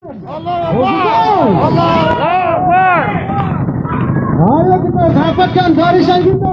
Ayo kita dapatkan barisan kita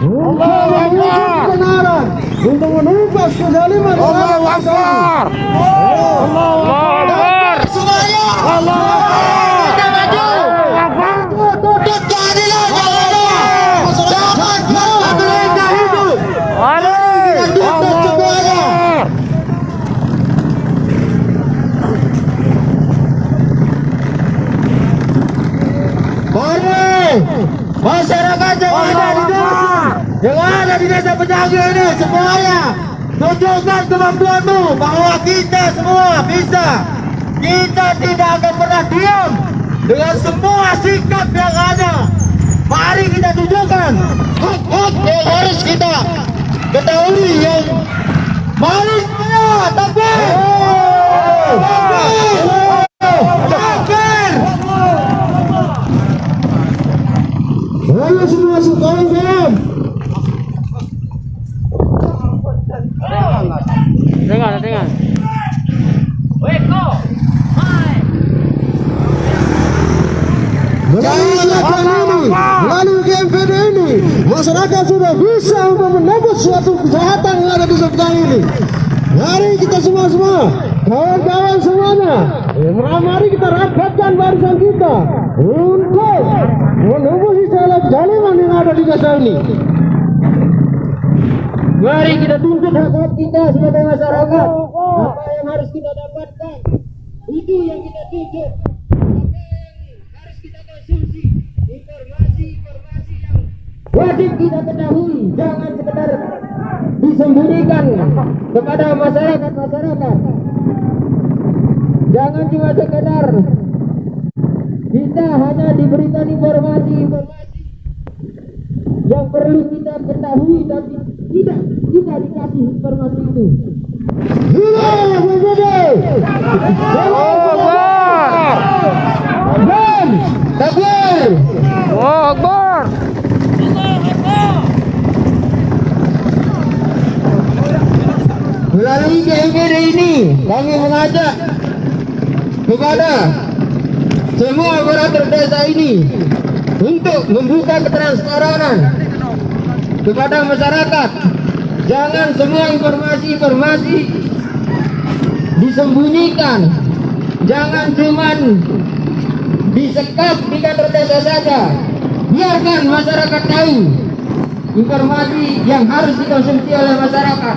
untuk menuju kebenaran, untuk menumpas kezaliman. Allahu Akbar. Allahu Akbar. Semuanya. Allahu Akbar. Kita maju. Tuntut keadilan yang ada. Jangan mereka hidup. Kita tuntut semuanya. Masyarakat yang ada di desa Penyangga ini semuanya tunjukkan kemampuanmu bahwa kita semua bisa. Kita tidak akan pernah diam dengan semua sikap yang ada. Mari kita tunjukkan hak-hak yang harus kita ketahui yang mari semuanya takbir. Ayo semua kawan-kawan. Tengah. Melalui ini, melalui GMPD ini, masyarakat sudah bisa untuk menembus suatu kejahatan yang ada di sekitar ini. Mari kita semua kawan-kawan semuanya, mari kita rapatkan barisan kita untuk menembus kezaliman yang ada di desa ini. Mari kita tuntut hak kita sebagai masyarakat. Apa yang harus kita dapatkan, itu yang kita tuntut. Harus kita konsumsi informasi yang wajib kita ketahui. Jangan sekedar disembunyikan kepada masyarakat. Jangan cuma sekedar kita hanya diberikan informasi yang perlu kita ketahui, tapi tidak kita dikasih informasi itu. Takbir. Allahu Akbar. Melalui GMPD ini kami mengajak kepada semua operator desa ini untuk membuka ketransparan kepada masyarakat. Jangan semua informasi disembunyikan. Jangan cuman disekap di kantor desa saja. Biarkan masyarakat tahu informasi yang harus dikonsumsi oleh masyarakat.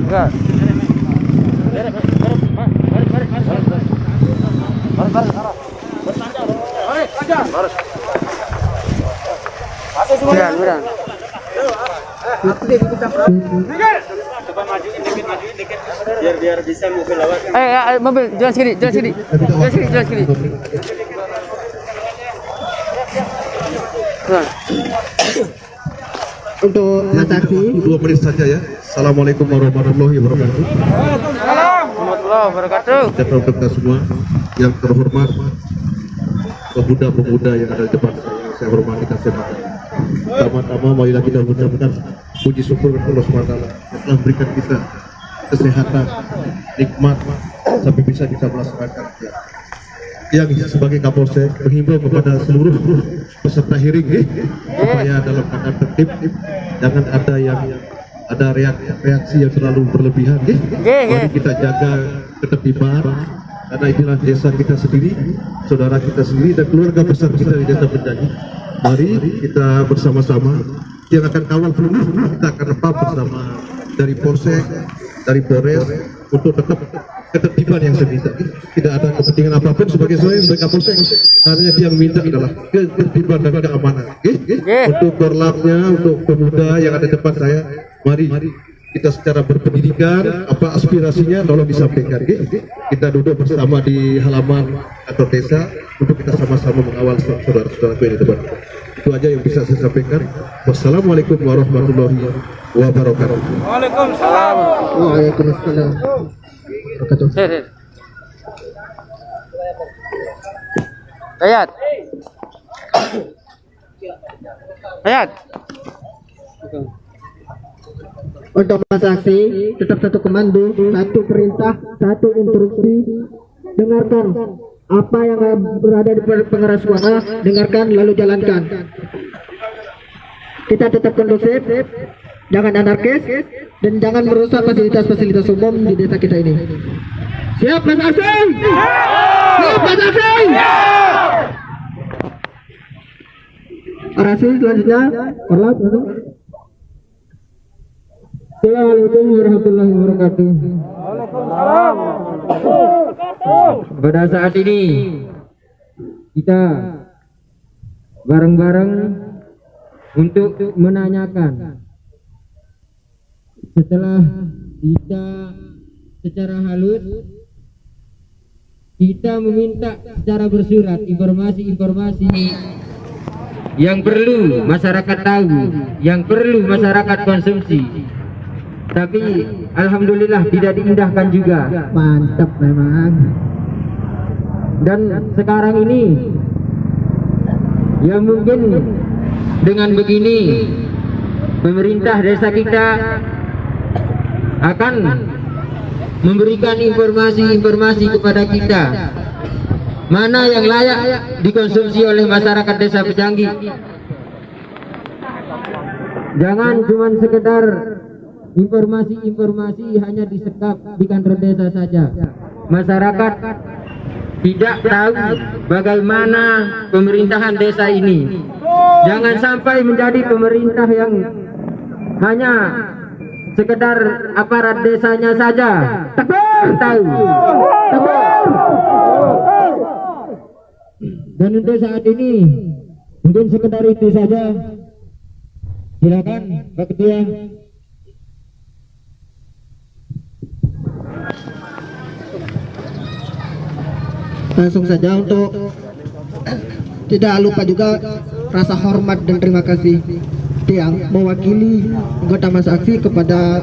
Enggak. Beran. Biar bisa mobil lewat. Mobil jalan sini. Untuk transaksi 2 menit saja ya. Assalamualaikum warahmatullahi wabarakatuh. Warahmatullahi wabarakatuh. Dan kita semua yang terhormat, pemuda-pemuda yang ada di depan saya hormati dan saya banggakan. Pertama-tama marilah kita mengucapkan puji syukur kepada Allah SWT yang telah memberikan kita kesehatan, nikmat sampai bisa kita melaksanakan yang sebagai Kapolsek menghimbau kepada seluruh peserta hearing supaya dalam keadaan tertib, jangan ada reaksi yang terlalu berlebihan. Mari kita jaga ketertiban karena inilah desa kita sendiri, saudara kita sendiri dan keluarga besar kita di desa Penjanji. Mari kita bersama-sama yang akan kawal penuh, kita akan tetap bersama dari Polsek, dari Polres untuk tetap ketertiban yang sebisa. Tidak ada kepentingan apapun sebagai saya sebagai Kapolsek, hanya yang minta adalah ketertiban dan keamanan. Untuk korlapnya, untuk pemuda yang ada di depan saya, mari kita secara berpendidikan apa aspirasinya tolong disampaikan. Kita duduk bersama di halaman kantor desa untuk kita sama-sama mengawal saudara-saudara di depan. Itu aja yang bisa saya sampaikan. Wassalamualaikum warahmatullahi wabarakatuh. Waalaikumsalam. Waalaikumsalam. Ayat. Ayat. Untuk masa aksi tetap satu komando, satu perintah, satu instruksi. Dengarkan apa yang berada di pengeras suara, dengarkan lalu jalankan. Kita tetap kondusif, jangan anarkis, dan jangan merusak fasilitas-fasilitas umum di desa kita ini. Siap Mas Aksi? Siap Mas Aksi? Orasi selanjutnya, Orlap, langsung. Assalamualaikum warahmatullahi wabarakatuh. Pada saat ini kita bareng-bareng untuk menanyakan, setelah kita secara halus kita meminta secara bersurat informasi-informasi yang perlu masyarakat tahu, yang perlu masyarakat konsumsi. Tapi alhamdulillah tidak diindahkan juga. Mantap memang. Dan sekarang ini ya mungkin dengan begini pemerintah desa kita akan memberikan informasi-informasi kepada kita mana yang layak dikonsumsi oleh masyarakat desa Pejanggi. Jangan cuma sekedar informasi-informasi hanya disekap di kantor desa saja. Masyarakat tidak tahu bagaimana pemerintahan desa ini. Jangan sampai menjadi pemerintah yang hanya sekedar aparat desanya saja tahu. Dan untuk saat ini mungkin sekedar itu saja. Silakan Pak Ketua. Langsung saja untuk tidak lupa juga rasa hormat dan terima kasih yang mewakili anggota masa aksi kepada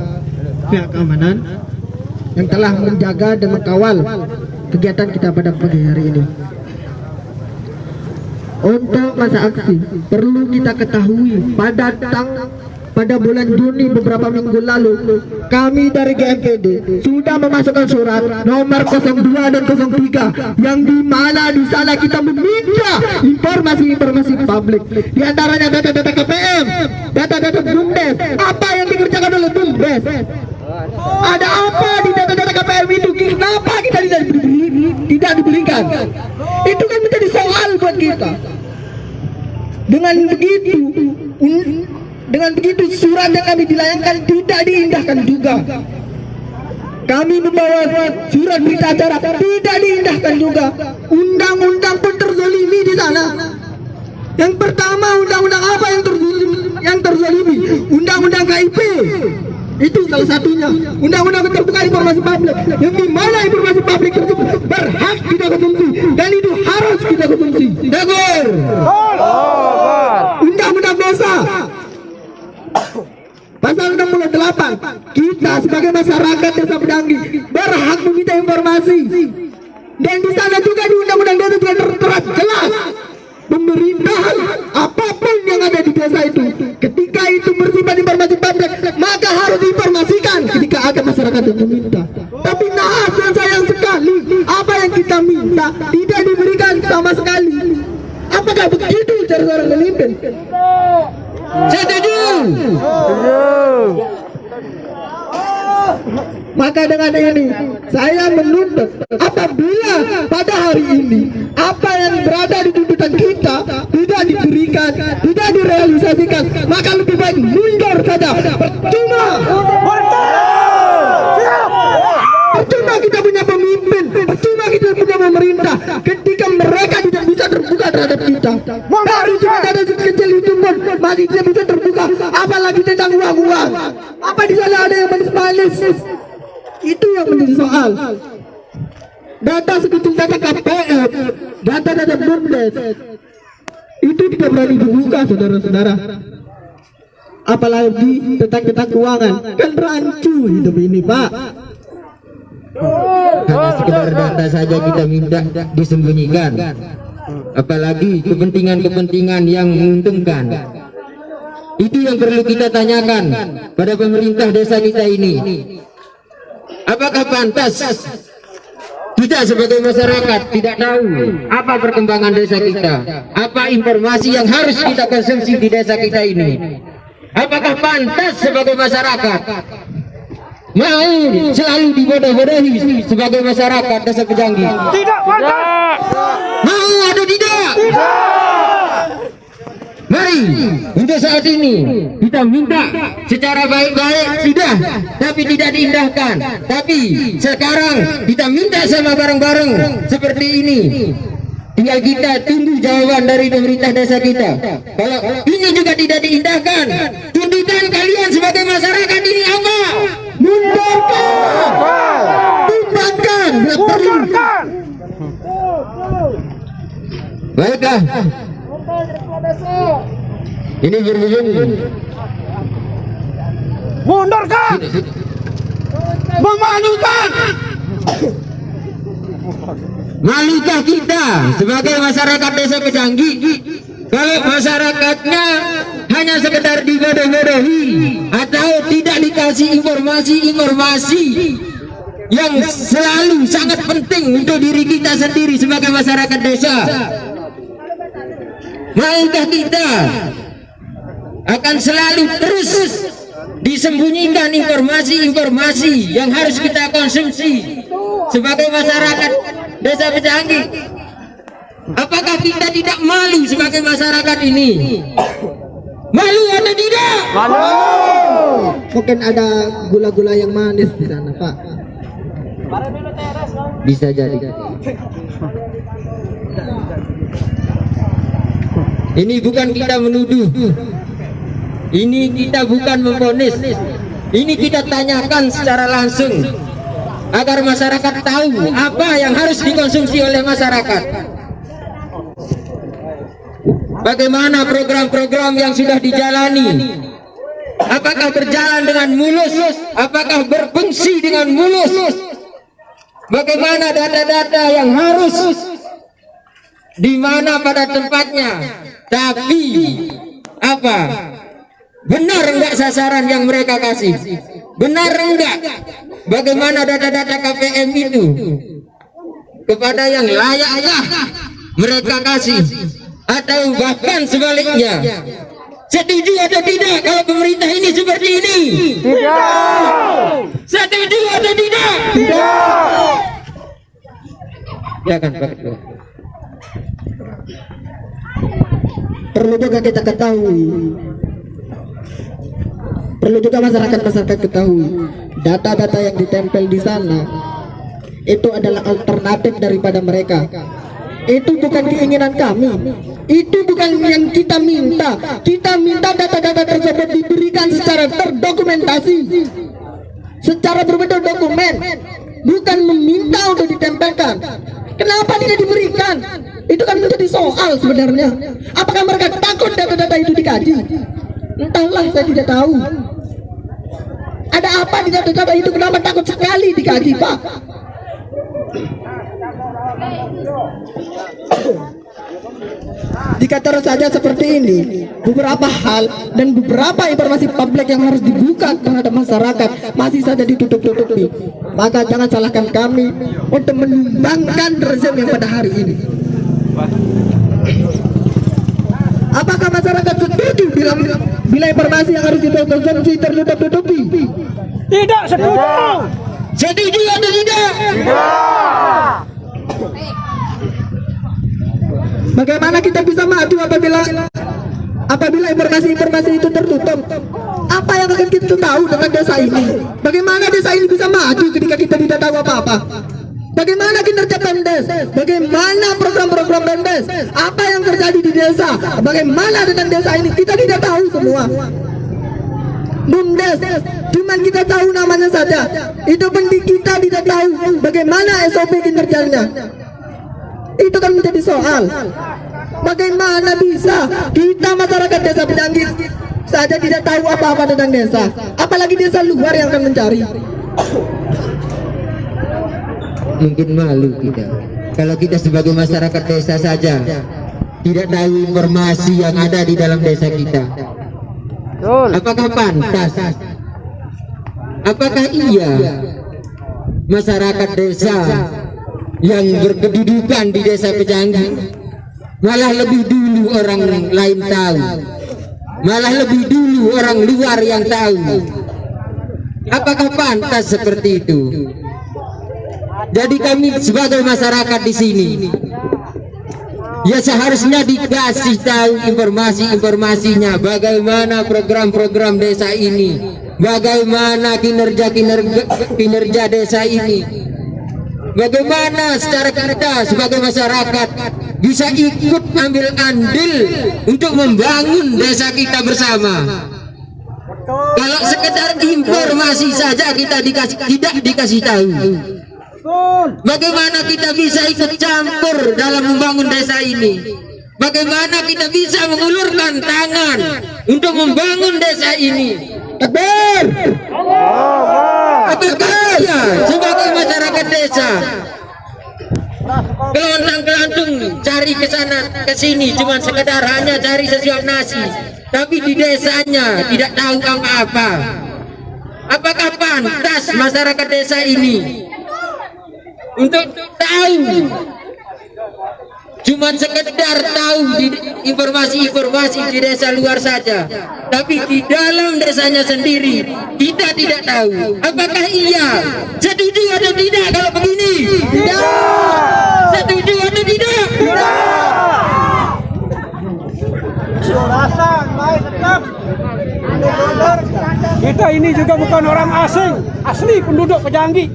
pihak keamanan yang telah menjaga dan mengawal kegiatan kita pada pagi hari ini. Untuk masa aksi perlu kita ketahui pada bulan Juni beberapa minggu lalu kami dari GMPD sudah memasukkan surat nomor 02 dan 03 yang dimana di sana kita meminta informasi-informasi publik, di antaranya data-data KPM, data-data BUMDes, apa yang dikerjakan oleh BUMDes, ada apa di data-data KPM itu, kenapa kita tidak diberikan, itu kan menjadi soal buat kita. Dengan begitu surat yang kami dilayangkan tidak diindahkan juga. Kami membawa surat berita acara tidak diindahkan juga. Undang-undang pun terzolimi di sana. Yang pertama, undang-undang apa yang terzolimi? Undang-undang KIP. Itu salah satunya. Undang-undang keterbukaan informasi publik, yang dimana informasi publik tersebut berhak kita konsumsi dan itu harus kita konsumsi. Dengar. Undang-undang desa pasal 68, kita sebagai masyarakat desa Pejanggi berhak meminta informasi, dan di sana juga di undang-undang desa juga tertera jelas pemerintahan apapun yang ada di desa itu ketika itu bersifat informasi publik maka harus diinformasikan ketika ada masyarakat yang meminta. Tapi naas dan sayang sekali apa yang kita minta tidak diberikan sama sekali. Apakah begitu cara seorang pemimpin? Setuju. Maka dengan ini saya menuntut apabila pada hari ini apa yang berada di tuntutan kita tidak diberikan, tidak direalisasikan, maka lebih baik mundur saja. Percuma kita punya pemimpin, percuma kita punya pemerintah ketika mereka tidak bisa terbuka terhadap kita. Baru cuma ada sekecil itu pun masih tidak bisa terbuka, apalagi tentang uang-uang. Apa di sana ada yang manis-manis? Itu yang menjadi soal. Data sekecil data KPM, data-data BUMDes, itu tidak berani dibuka, saudara-saudara. Apalagi tentang keuangan, kan rancu hidup ini, Pak. Hanya sekedar data saja kita minta disembunyikan. apalagi kepentingan-kepentingan yang menguntungkan. Itu yang perlu kita tanyakan pada pemerintah desa kita ini. Apakah pantas kita sebagai masyarakat tidak tahu apa perkembangan desa kita, apa informasi yang harus kita konsumsi di desa kita ini? Apakah pantas sebagai masyarakat mau selalu dibodoh-bodohi sebagai masyarakat desa Pejanggi? Tidak pantas. Mau atau tidak? Mari untuk saat ini kita minta secara baik-baik sudah, tapi tidak diindahkan. Tapi sekarang kita minta sama bareng-bareng seperti ini. Tinggal kita tunggu jawaban dari pemerintah desa kita. Kalau ini juga tidak diindahkan, tuntutan kalian sebagai masyarakat ini apa? Mundurkan, bubarkan, bila perlu. Baiklah. Ini berhubung Mundurkan. Memalukan. malukah kita sebagai masyarakat desa Pejanggi kalau masyarakatnya hanya sekedar dibodoh-bodohi atau tidak dikasih informasi-informasi yang selalu sangat penting untuk diri kita sendiri sebagai masyarakat desa? Maukah kita akan selalu terus disembunyikan informasi-informasi yang harus kita konsumsi sebagai masyarakat desa Pejanggi? Apakah kita tidak malu sebagai masyarakat ini? Malu atau tidak? Malu. Mungkin ada gula-gula yang manis di sana, Pak. Bisa jadi. Ini bukan kita menuduh. Ini kita bukan memvonis. Ini kita tanyakan secara langsung agar masyarakat tahu apa yang harus dikonsumsi oleh masyarakat. Bagaimana program-program yang sudah dijalani? Apakah berjalan dengan mulus? Apakah berfungsi dengan mulus? Bagaimana data-data yang harus di mana pada tempatnya? Tapi apa? Benar enggak sasaran yang mereka kasih? Benar enggak? Bagaimana data-data KPM itu kepada yang layakkah mereka kasih? Atau bahkan sebaliknya, setuju atau tidak kalau pemerintah ini seperti ini? Tidak. Setuju atau tidak? Tidak. Jangan Pak Ketua. Perlu juga kita ketahui, perlu juga masyarakat ketahui, data-data yang ditempel di sana itu adalah alternatif daripada mereka. Itu bukan keinginan kami, itu bukan yang kita minta. Kita minta data-data tersebut diberikan secara terdokumentasi, secara berbentuk dokumen, bukan meminta untuk ditempelkan. Kenapa tidak diberikan? Itu kan menjadi soal sebenarnya. Apakah mereka takut data-data itu dikaji? Entahlah, saya tidak tahu. Ada apa di data-data itu? Kenapa takut sekali dikaji, Pak? Jika terus saja seperti ini, beberapa hal dan beberapa informasi publik yang harus dibuka terhadap masyarakat masih saja ditutup-tutupi, maka jangan salahkan kami untuk menumbangkan rezim yang pada hari ini. Apakah masyarakat setuju bila informasi yang harus dikonsumsi tertutup-tutupi? Tidak setuju. Setuju atau tidak? Bagaimana kita bisa maju apabila informasi-informasi itu tertutup? Apa yang akan kita tahu tentang desa ini? Bagaimana desa ini bisa maju ketika kita tidak tahu apa-apa? Bagaimana kinerja Pemdes? Bagaimana program-program Pemdes? Apa yang terjadi di desa? Bagaimana tentang desa ini? Kita tidak tahu semua. Bumdes, cuman kita tahu namanya saja. Itu pun kita tidak tahu bagaimana SOP kinerjanya. Itu kan menjadi soal. Bagaimana bisa kita masyarakat desa Pejanggi saja tidak tahu apa-apa tentang desa, apalagi desa luar yang akan mencari. Mungkin malu kita. kalau kita sebagai masyarakat desa saja tidak tahu informasi yang ada di dalam desa kita? Apakah pantas? Apakah iya masyarakat desa yang berkedudukan di desa Pejanggi malah lebih dulu orang lain tahu, malah lebih dulu orang luar yang tahu? Apakah pantas seperti itu? Jadi kami sebagai masyarakat di sini ya seharusnya dikasih tahu informasi-informasinya, bagaimana program-program desa ini, bagaimana kinerja desa ini, bagaimana secara kita sebagai masyarakat bisa ikut ambil andil untuk membangun desa kita bersama. Kalau sekedar informasi saja kita tidak dikasih tahu, bagaimana kita bisa ikut campur dalam membangun desa ini? Bagaimana kita bisa mengulurkan tangan untuk membangun desa ini? Takbir! Apakah ya sebagai masyarakat desa kelontang-kelantung cari ke sana ke sini cuma sekedar hanya cari sesuap nasi, tapi di desanya tidak tahu apa-apa? Apakah pantas masyarakat desa ini untuk tahu, cuma sekedar tahu di informasi-informasi di desa luar saja, tapi di dalam desanya sendiri kita tidak tahu? Apakah iya setuju atau tidak kalau begini? Tidak. Setuju atau tidak? Kita ini juga bukan orang asing, asli penduduk Pejanggi.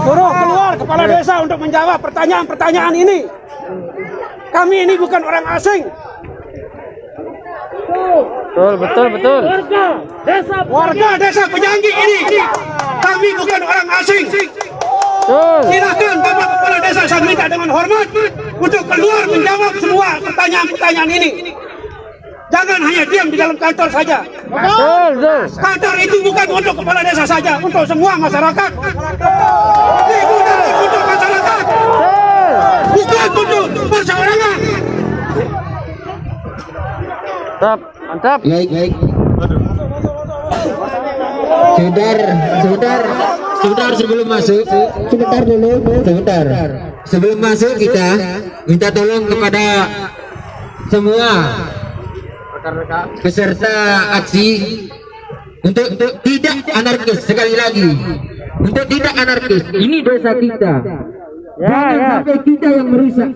Suruh keluar kepala desa untuk menjawab pertanyaan-pertanyaan ini. Kami ini bukan orang asing. Betul. Warga desa Pejanggi ini, kami bukan orang asing. Silakan Bapak Kepala Desa, saya minta dengan hormat untuk keluar menjawab semua pertanyaan-pertanyaan ini. Jangan hanya diam di dalam kantor saja. Kantor itu bukan untuk kepala desa saja, untuk semua masyarakat. Digunakan untuk masyarakat, bukan untuk perseorangan. Mantap. Baik. Sebentar sebelum masuk, sebentar. Sebelum masuk kita minta tolong kepada semua peserta aksi untuk tidak anarkis, sekali lagi untuk tidak anarkis. Ini desa kita, jangan sampai kita yang merusak.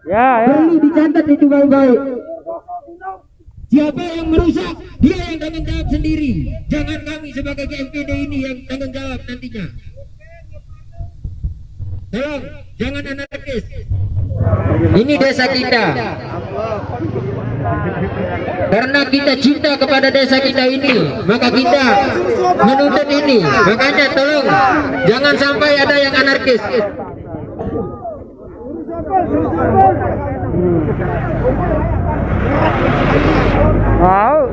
Perlu dicatat itu baik-baik. Siapa yang merusak, dia yang tanggung jawab sendiri. Jangan kami sebagai GMPD ini yang tanggung jawab nantinya. Tolong, jangan anarkis. Ini desa kita. Karena kita cinta kepada desa kita ini, maka kita menuntut ini. Makanya tolong, jangan sampai ada yang anarkis. Wow.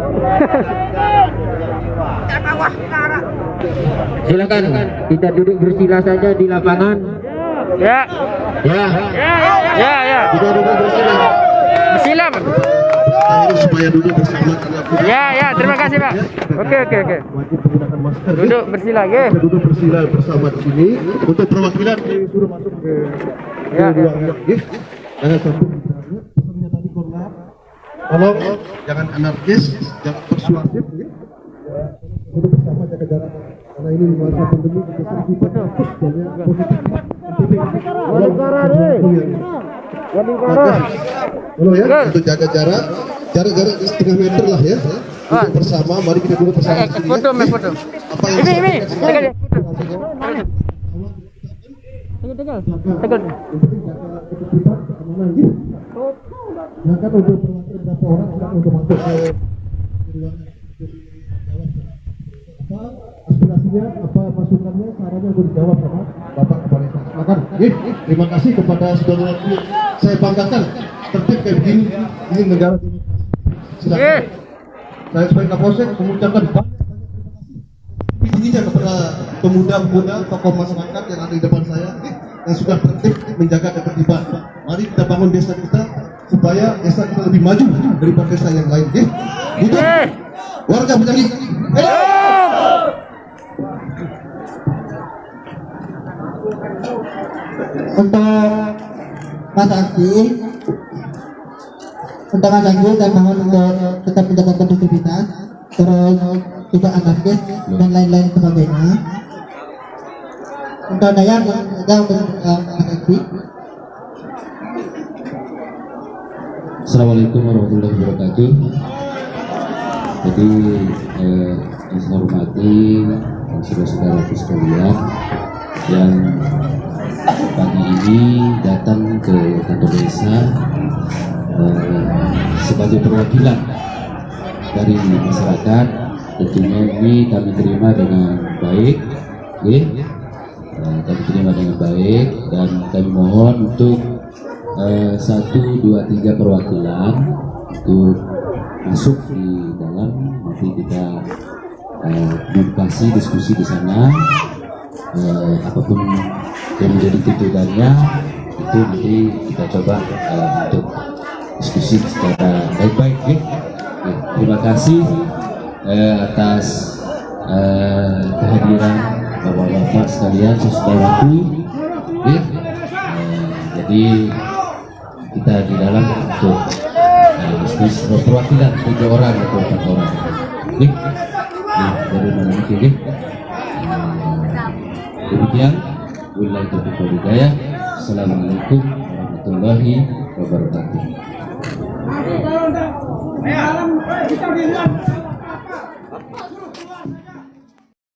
Silakan kita duduk bersila saja di lapangan. Ya. Kita duduk bersila. Bersilam. Supaya duduk bersama karena Ya, terima kasih, Pak. Oke. wajib menggunakan masker. Duduk bersila, ya. Kita duduk bersila bersama di sini untuk perwakilan disuruh masuk ke ruang ya. Jangan sampai pesannya tadi korlap. Tolong jangan anarkis, jangan persuasif ya. Duduk bersama, jaga jarak. Karena ini di masa pandemi kita sering kita fokus banyak positif. Tolong ya, untuk jaga jarak setengah meter lah ya. Duduk bersama, mari kita duduk bersama di sini. Foto. Apa yang Ini. Tegal. Silakan untuk perwakilan berapa orang silakan untuk masuk ke ruangan. Apa aspirasinya, apa masukannya, sarannya untuk dijawab sama Bapak Kepala Desa. Silakan. Terima kasih kepada saudara saya banggakan tertib kayak begini. Ini negara. Silakan. saya sebagai Kapolsek mengucapkan tingginya kepada pemuda-pemuda tokoh masyarakat yang ada di depan saya yang sudah tertib menjaga ketertiban. Mari kita bangun desa kita supaya desa kita lebih maju daripada desa yang lain. Untuk warga Bejanggi. Untuk Mas Aksi, untuk Mas Aksi saya mohon untuk tetap menjaga kondusivitas, terus tidak anarkis dan lain-lain sebagainya. Untuk Dayang ada untuk Mas Aksi. Assalamualaikum warahmatullahi wabarakatuh. Jadi yang saya hormati saudara-saudaraku sekalian yang pagi ini datang ke kantor desa sebagai perwakilan dari masyarakat. Tentunya ini kami terima dengan baik, kami terima dengan baik dan kami mohon untuk 1, 2, 3 perwakilan untuk masuk di dalam, nanti kita edukasi diskusi di sana, apapun yang menjadi tuntutannya itu nanti kita coba untuk diskusi secara baik-baik. Terima kasih atas kehadiran bapak-bapak sekalian, saudaraku. Jadi kita di dalam untuk diskusi perwakilan 3 orang atau 4 orang. Dari mana ini? Demikian. Wabillahi taufiq wal hidayah. Assalamualaikum warahmatullahi wabarakatuh.